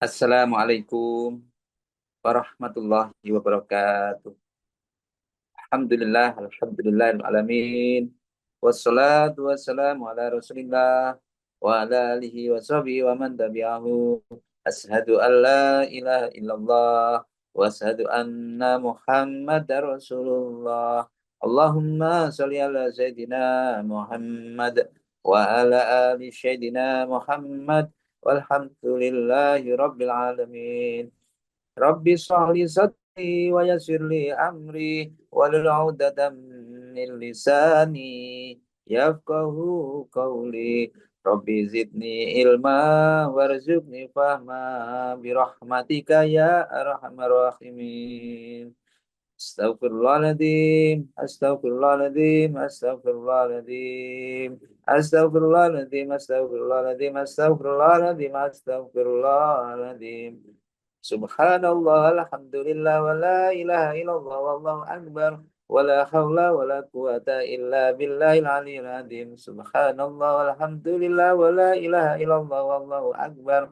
Assalamualaikum warahmatullahi wabarakatuh. Alhamdulillah, wassalatu wassalamu ala rasulillah wa ala alihi wa sahbihi wa man tabi'ahu. Ashhadu an la ilaha illallah wa ashhadu anna muhammadar rasulullah. Allahumma salli ala sayyidina Muhammad wa ala ali sayyidina Muhammad walhamdulillahi rabbil alamin. Rabbi shrahli sadri wa yassir li amri wahlul 'uqdatam min lisani yafqahu qawli. Rabbi zidni ilma warzuqni fahma birahmatika ya arhamar rahimin. Astaghfirullahaladzim, astaghfirullahaladzim, astaghfirullahaladzim, astaghfirullahaladzim, astaghfirullahaladzim, astaghfirullahaladzim, astaghfirullahaladzim. Subhanallah, alhamdulillah, wa la ilaha illallah, wallahu akbar, wa la hawla wa la quwata illa billahil aliyyil azim. Subhanallah, alhamdulillah, wa la ilaha illallah, wallahu akbar,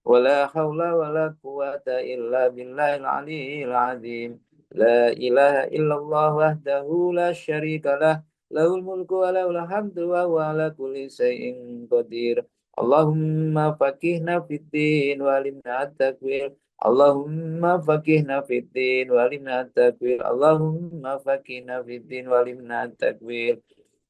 ولا حول ولا قوة إلا بالله العلي العظيم. لا إله إلا الله وحده لا شريك له له الملك وله الحمد وهو على كل شيء قدير. اللهم فقهنا في الدين وعلمنا التكوير. اللهم فقهنا في الدين وعلمنا التكوير. اللهم فقهنا في الدين وعلمنا التكوير.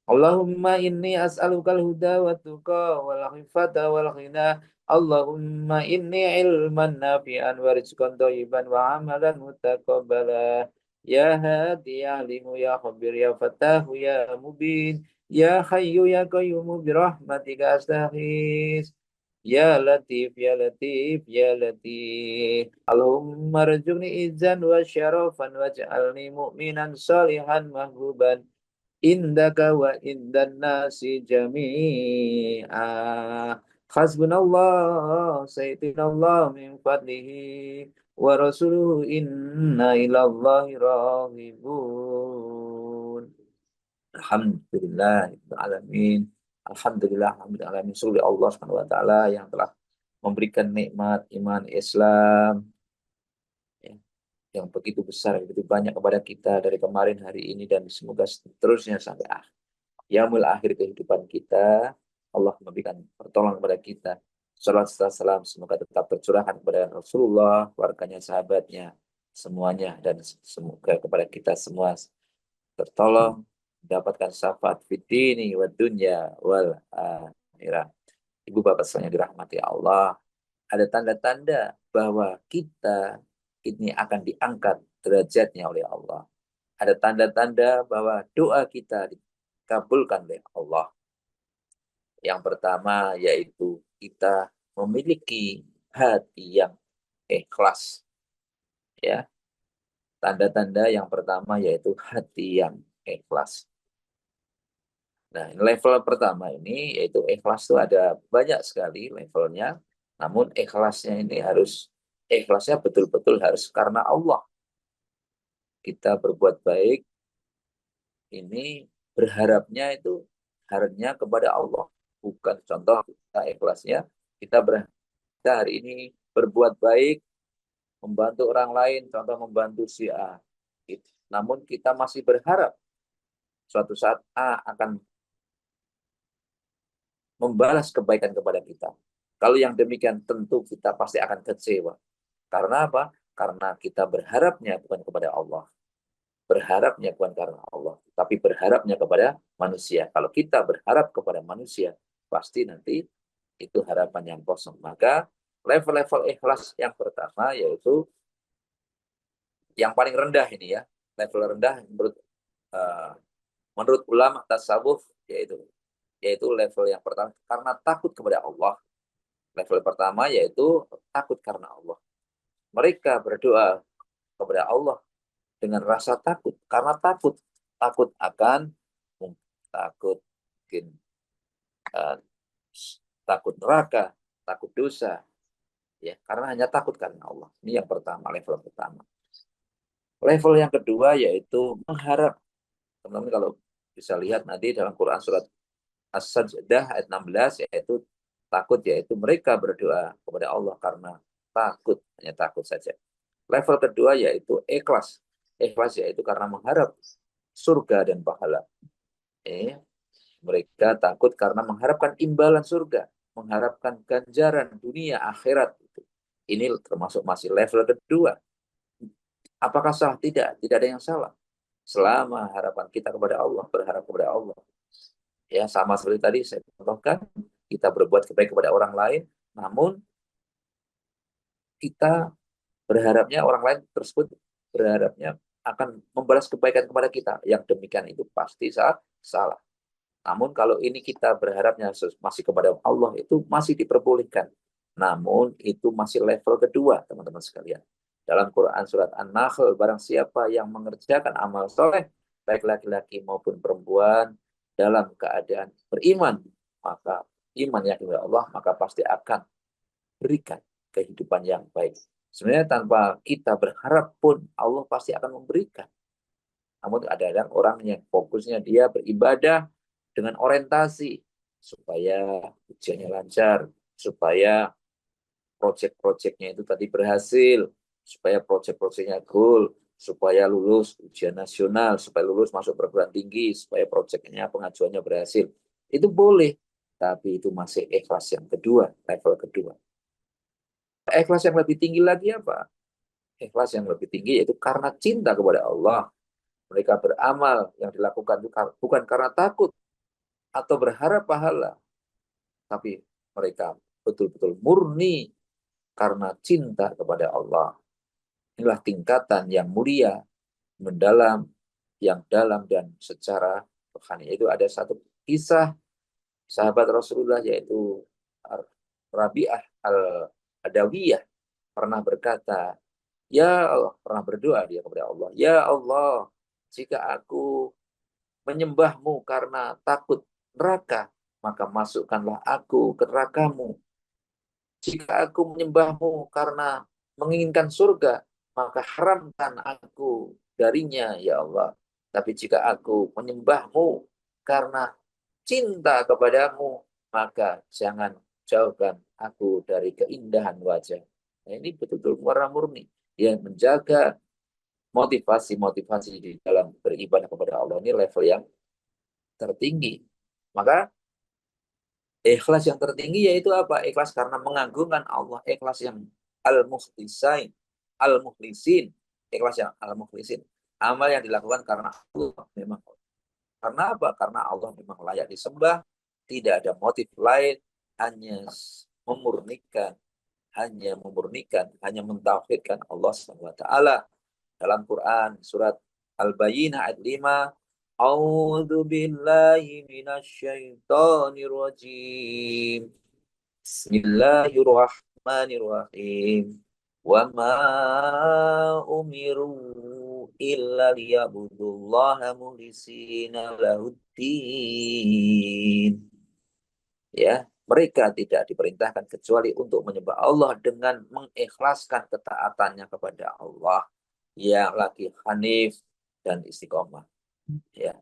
Allahumma inni as'alukal huda wa tuqa wal khifata wal ghina. Allahumma inni ilman nafi'an wa rizqan thayyiban wa amalan mutaqabbala. Ya hadi ya alimu ya khabir ya fatahu ya mubin. Ya hayyu ya qayyumu bi rahmatika astaghis. Ya latif ya latif ya latif. Allahumma rzuqni izzan wa syarafan waj'alni mu'minan salihan mahbuban indaka wa indan nasi jami'a. Hasbunallah sayyidinallah min fadlihi wa rasuluhu inna ilallahi raghibun. Alhamdulillah alamin. Alhamdulillah syukur Allah Subhanahu wa taala yang telah memberikan nikmat iman Islam, ya, yang begitu besar, begitu banyak kepada kita dari kemarin, hari ini, dan semoga seterusnya sampai yaumul akhir kehidupan kita. Allah memberikan pertolongan kepada kita. Salat serta salam semoga tetap tercurahkan kepada Rasulullah, keluarganya, sahabatnya, semuanya, dan semoga kepada kita semua tertolong mendapatkan syafaat fid dini wa dunya wal akhirah. Ibu bapak sekalian dirahmati Allah, ada tanda-tanda bahwa kita ini akan diangkat derajatnya oleh Allah. Ada tanda-tanda bahwa doa kita dikabulkan oleh Allah. Yang pertama yaitu kita memiliki hati yang ikhlas. Ya, tanda-tanda yang pertama yaitu hati yang ikhlas. Nah, level pertama ini yaitu ikhlas itu ada banyak sekali levelnya. Namun ikhlasnya ini ikhlasnya betul-betul harus karena Allah. Kita berbuat baik ini berharapnya itu harapnya kepada Allah. Bukan contoh kita ikhlasnya, kita hari ini berbuat baik, membantu orang lain, contoh membantu si A. Namun kita masih berharap suatu saat A akan membalas kebaikan kepada kita. Kalau yang demikian tentu kita pasti akan kecewa. Karena apa? Karena kita berharapnya bukan kepada Allah. Berharapnya bukan karena Allah, tapi berharapnya kepada manusia. Kalau kita berharap kepada manusia, pasti nanti itu harapan yang kosong. Maka level-level ikhlas yang pertama yaitu yang paling rendah ini ya. Level rendah menurut ulama tasawuf yaitu level yang pertama karena takut kepada Allah. Level pertama yaitu takut karena Allah. Mereka berdoa kepada Allah dengan rasa takut, karena takut akan takut mungkin takut neraka, takut dosa, ya, karena hanya takut karena Allah. Ini yang pertama, level pertama. Level yang kedua yaitu mengharap. Teman-teman kalau bisa lihat nanti dalam Quran surat As-Sajdah ayat 16 yaitu takut, yaitu mereka berdoa kepada Allah karena hanya takut saja. Level kedua yaitu ikhlas. Ikhlas yaitu karena mengharap surga dan pahala. Mereka takut karena mengharapkan imbalan surga, mengharapkan ganjaran dunia akhirat. Ini termasuk masih level kedua. Apakah salah? Tidak, tidak ada yang salah. Selama harapan kita kepada Allah, berharap kepada Allah. Ya, sama seperti tadi saya contohkan, kita berbuat kebaikan kepada orang lain, namun kita berharapnya orang lain tersebut berharapnya akan membalas kebaikan kepada kita. Yang demikian itu pasti salah. Namun kalau ini kita berharapnya masih kepada Allah, itu masih diperbolehkan. Namun itu masih level kedua, teman-teman sekalian. Dalam Quran surat An-Nahl, barang siapa yang mengerjakan amal soleh, baik laki-laki maupun perempuan, dalam keadaan beriman, maka iman yang kepada Allah, maka pasti akan berikan kehidupan yang baik. Sebenarnya tanpa kita berharap pun, Allah pasti akan memberikan. Namun ada orang yang fokusnya dia beribadah dengan orientasi supaya ujiannya lancar, supaya proyek-proyeknya itu tadi berhasil, supaya proyek-proyeknya goal, supaya lulus ujian nasional, supaya lulus masuk perguruan tinggi, supaya proyeknya pengajuannya berhasil. Itu boleh, tapi itu masih ikhlas yang kedua, level kedua. Ikhlas yang lebih tinggi lagi apa? Ikhlas yang lebih tinggi yaitu karena cinta kepada Allah. Mereka beramal yang dilakukan itu bukan karena takut atau berharap pahala, tapi mereka betul-betul murni karena cinta kepada Allah. Inilah tingkatan yang mulia, mendalam, yang dalam dan secara rohani. Itu ada satu kisah sahabat Rasulullah yaitu Rabi'ah al-Adawiyah pernah berkata, ya Allah, pernah berdoa dia kepada Allah, ya Allah, jika aku menyembahmu karena takut neraka, maka masukkanlah aku ke nerakamu. Jika aku menyembahmu karena menginginkan surga, maka haramkan aku darinya, ya Allah. Tapi jika aku menyembahmu karena cinta kepadamu, maka jangan jauhkan aku dari keindahan wajah. Nah, ini betul-betul warna murni. Dia menjaga motivasi-motivasi di dalam beribadah kepada Allah. Ini level yang tertinggi. Maka ikhlas yang tertinggi yaitu apa? Ikhlas karena mengagungkan Allah. Ikhlas yang al-mukhlisin. Al-mukhlisin. Ikhlas yang al-mukhlisin. Amal yang dilakukan karena Allah memang. Karena apa? Karena Allah memang layak disembah. Tidak ada motif lain. Hanya memurnikan. Hanya mentauhidkan Allah SWT. Dalam Quran surat Al-Bayyinah ayat 5, A'udzu billahi minasyaitonir rajim. Bismillahirrahmanirrahim. Wa ma umiru illa liya'budullaha mukhlisina lahuddin. Ya, mereka tidak diperintahkan kecuali untuk menyembah Allah dengan mengikhlaskan ketaatannya kepada Allah yang lagi hanif dan istiqomah. Ya,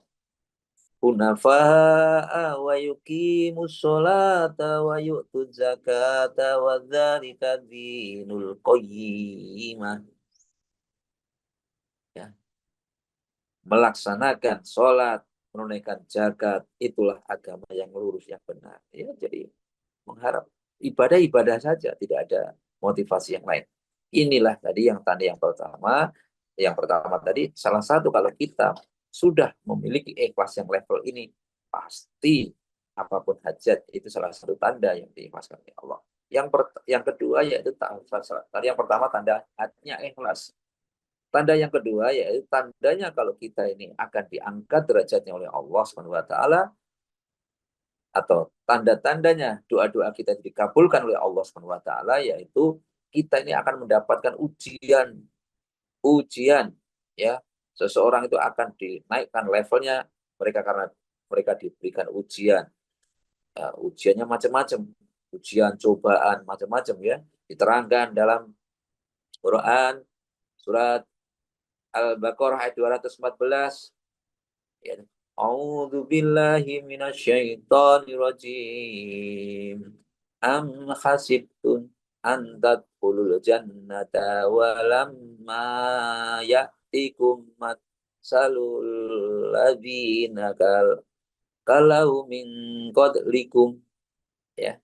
hunafa'a wa yuqimus sholata wa yu'tuz zakata wa dzalika dinul qayyimah. Ya, melaksanakan sholat, menunaikan zakat, itulah agama yang lurus, yang benar. Ya, jadi mengharap ibadah-ibadah saja, tidak ada motivasi yang lain. Inilah tadi yang tanda yang pertama. Yang pertama tadi, salah satu kalau kita sudah memiliki ikhlas yang level ini, pasti apapun hajat itu salah satu tanda yang diikhlaskan oleh Allah. Yang kedua yaitu tadi yang pertama tanda hatinya ikhlas. Tanda yang kedua yaitu tandanya kalau kita ini akan diangkat derajatnya oleh Allah SWT, atau tanda-tandanya doa-doa kita dikabulkan oleh Allah SWT, yaitu kita ini akan mendapatkan ujian. Ya, seseorang itu akan dinaikkan levelnya mereka karena mereka diberikan ujian. Ujiannya macam-macam, ujian, cobaan, macam-macam ya. Diterangkan dalam Quran surat Al-Baqarah ayat 214. Ya. A'udzu billahi minasyaitonir rajim. Am hasibtum antadkhulul jannata walamma ya'tikum matsalul ladzina kalau min qablikum, ya.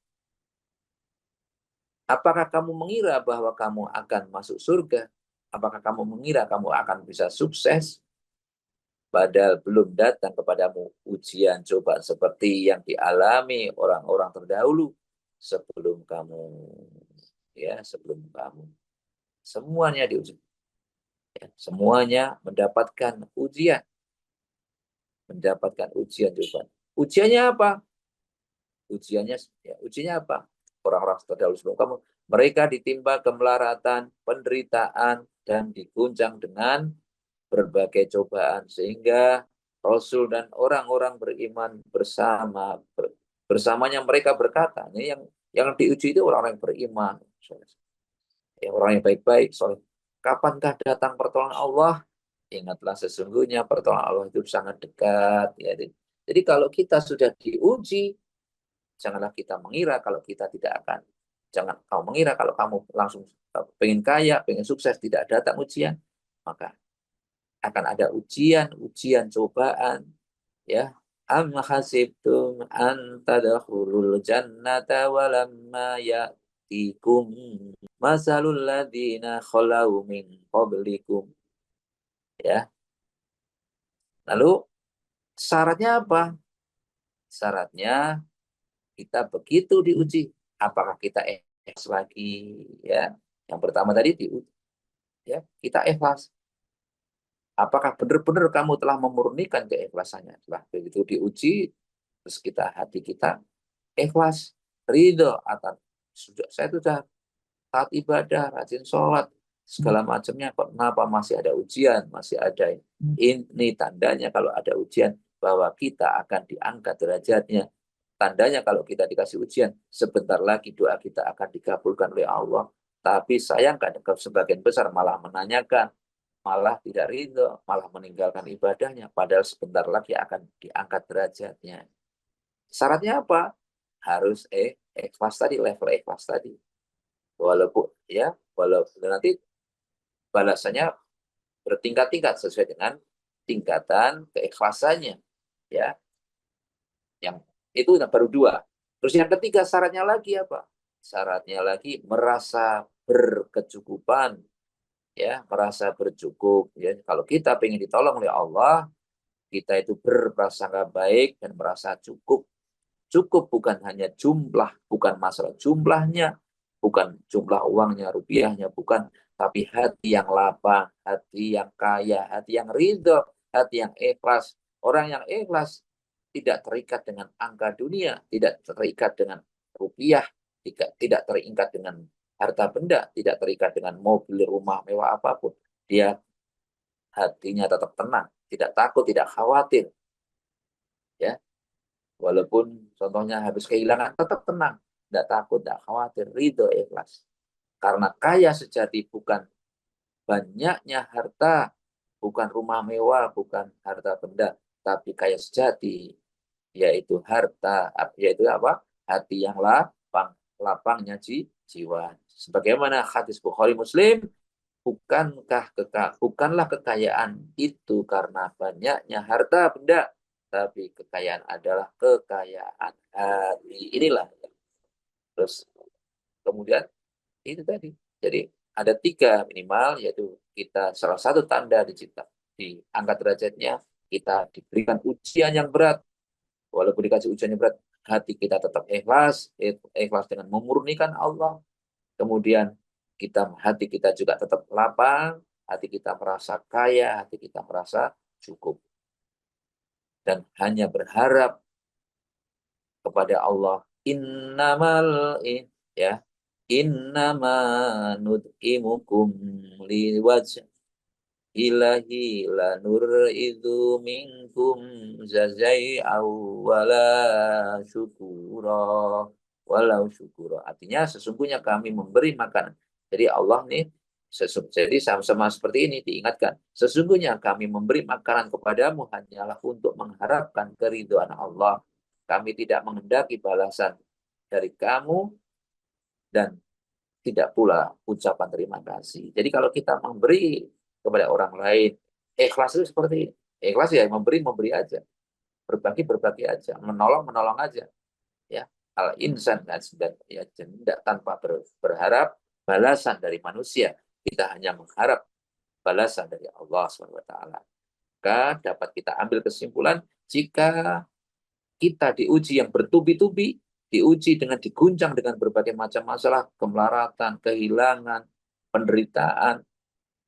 Apakah kamu mengira bahwa kamu akan masuk surga? Apakah kamu mengira kamu akan bisa sukses? Padahal belum datang kepadamu ujian coba seperti yang dialami orang-orang terdahulu sebelum kamu. Ya, sebelum kamu. Semuanya diuji. Ya, semuanya mendapatkan ujian. Mendapatkan ujian coba. Ujiannya apa? Ujiannya apa? Orang-orang terdahulu sebelum kamu. Mereka ditimpa kemelaratan, penderitaan, dan diguncang dengan berbagai cobaan. Sehingga Rasul dan orang-orang beriman bersamanya mereka berkata, ini yang diuji itu orang-orang yang beriman. Ya, orang yang baik-baik. Soalnya, kapankah datang pertolongan Allah? Ingatlah sesungguhnya pertolongan Allah itu sangat dekat. Ya. Jadi kalau kita sudah diuji, janganlah kita mengira kalau kita tidak akan. Jangan kau mengira kalau kamu langsung pengen kaya, pengen sukses, tidak datang ujian. Maka akan ada ujian cobaan. Ya. Am hasibtum an tadkhulul jannata walamma ya'tikum masalul ladzina khalau min qablikum. Ya. Lalu syaratnya apa? Syaratnya kita begitu diuji, apakah kita ikhlas lagi, ya. Yang pertama tadi diuji, ya, kita ikhlas. Apakah benar-benar kamu telah memurnikan keikhlasannya? Setelah begitu diuji, terus hati kita ikhlas, ridho atas saya sudah taat ibadah, rajin sholat, segala macamnya, kok kenapa masih ada ujian, masih ada ini tandanya kalau ada ujian bahwa kita akan diangkat derajatnya. Tandanya kalau kita dikasih ujian, sebentar lagi doa kita akan dikabulkan oleh Allah. Tapi sayangkan sebagian besar malah menanyakan, malah tidak ridho, malah meninggalkan ibadahnya, padahal sebentar lagi akan diangkat derajatnya. Syaratnya apa? Harus ikhlas tadi, level ikhlas tadi. Walaupun ya, walaupun nanti balasannya bertingkat-tingkat sesuai dengan tingkatan keikhlasannya, ya. Yang itu baru dua. Terus yang ketiga syaratnya lagi apa? Syaratnya lagi merasa berkecukupan, ya, merasa bercukup. Ya, kalau kita ingin ditolong oleh Allah, kita itu berprasangka baik dan merasa cukup. Cukup bukan hanya jumlah, bukan masalah jumlahnya, bukan jumlah uangnya, rupiahnya, bukan, tapi hati yang lapang, hati yang kaya, hati yang ridho, hati yang ikhlas. Orang yang ikhlas tidak terikat dengan angka dunia, tidak terikat dengan rupiah, tidak terikat dengan harta benda, tidak terikat dengan mobil, rumah mewah apapun. Dia hatinya tetap tenang, tidak takut, tidak khawatir. Ya, walaupun contohnya habis kehilangan, tetap tenang, tidak takut, tidak khawatir, ridho, ikhlas. Karena kaya sejati bukan banyaknya harta, bukan rumah mewah, bukan harta benda, tapi kaya sejati yaitu harta, yaitu apa? Hati yang lapangnya jiwa. Sebagaimana hadis Bukhari Muslim, bukanlah kekayaan itu karena banyaknya harta benda, tapi kekayaan adalah kekayaan hati. Inilah. Terus kemudian itu tadi. Jadi ada tiga minimal, yaitu kita salah satu tanda diangkat derajatnya, kita diberikan ujian yang berat. Walaupun dikasih ujian yang berat, hati kita tetap ikhlas dengan memurnikan Allah. Kemudian hati kita juga tetap lapang, hati kita merasa kaya, hati kita merasa cukup. Dan hanya berharap kepada Allah. Ya, innama nud'imukum liwajh ilahi lanur itu minkum zazai awwala syukura walau syukura. Artinya sesungguhnya kami memberi makanan. Jadi Allah nih, jadi sama-sama seperti ini diingatkan. Sesungguhnya kami memberi makanan kepadamu hanyalah untuk mengharapkan keridhaan Allah. Kami tidak menghendaki balasan dari kamu, dan tidak pula ucapan terima kasih. Jadi kalau kita memberi kepada orang lain, ikhlas itu seperti ini. Ikhlas ya memberi aja, berbagi aja, menolong aja, ya. Al insan dan ya tidak tanpa berharap balasan dari manusia. Kita hanya mengharap balasan dari Allah SWT. Maka dapat kita ambil kesimpulan, jika kita diuji yang bertubi-tubi, diuji dengan diguncang dengan berbagai macam masalah, kemelaratan, kehilangan, penderitaan,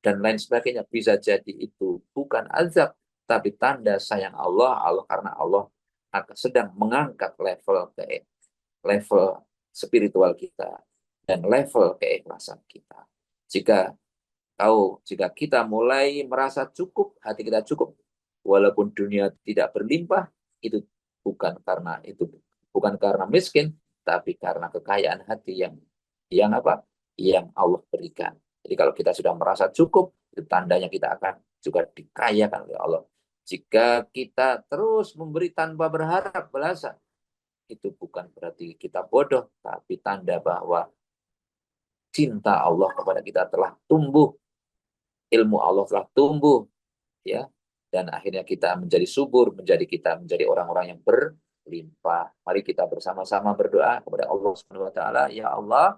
dan lain sebagainya, bisa jadi itu bukan azab, tapi tanda sayang Allah. Karena Allah akan sedang mengangkat level spiritual kita dan level keikhlasan kita. Jika kita mulai merasa cukup, hati kita cukup, walaupun dunia tidak berlimpah, itu bukan karena miskin, tapi karena kekayaan hati yang apa? Yang Allah berikan. Jadi kalau kita sudah merasa cukup, itu tandanya kita akan juga dikayakan oleh Allah. Jika kita terus memberi tanpa berharap balasan, itu bukan berarti kita bodoh, tapi tanda bahwa cinta Allah kepada kita telah tumbuh, ilmu Allah telah tumbuh, ya, dan akhirnya kita menjadi subur, kita menjadi orang-orang yang berlimpah. Mari kita bersama-sama berdoa kepada Allah Subhanahu wa taala, ya Allah,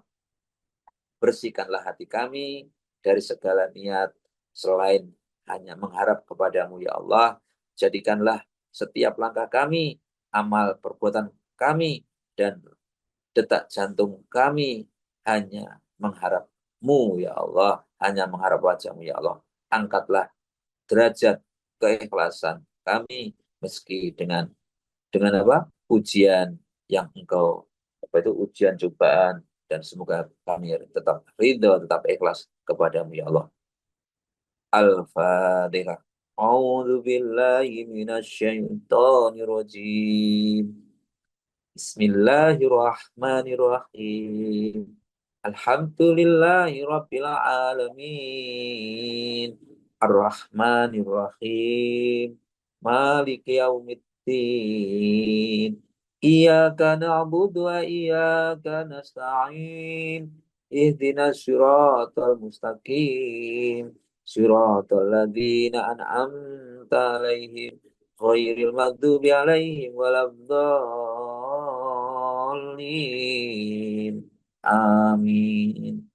bersihkanlah hati kami dari segala niat selain hanya mengharap kepadamu, ya Allah. Jadikanlah setiap langkah kami, amal perbuatan kami, dan detak jantung kami hanya mengharapmu, ya Allah, hanya mengharap wajahmu, ya Allah. Angkatlah derajat keikhlasan kami meski dengan apa? Ujian yang engkau, apa itu, ujian cobaan, dan semoga kami tetap ridho, tetap ikhlas kepadamu, ya Allah. Al-Fatihah. A'udzu billahi minasyaitonir rajim. Bismillahirrahmanirrahim. Alhamdulillahi rabbil alamin. Ar-Rahmanir-Rahim. Maliki yaumiddin. Iyyaka na'budu wa iyyaka nasta'in. Ihdinas siratal mustaqim. Siratal ladzina an'amta 'alaihim ghairil maghdubi 'alaihim waladdallin. Amin.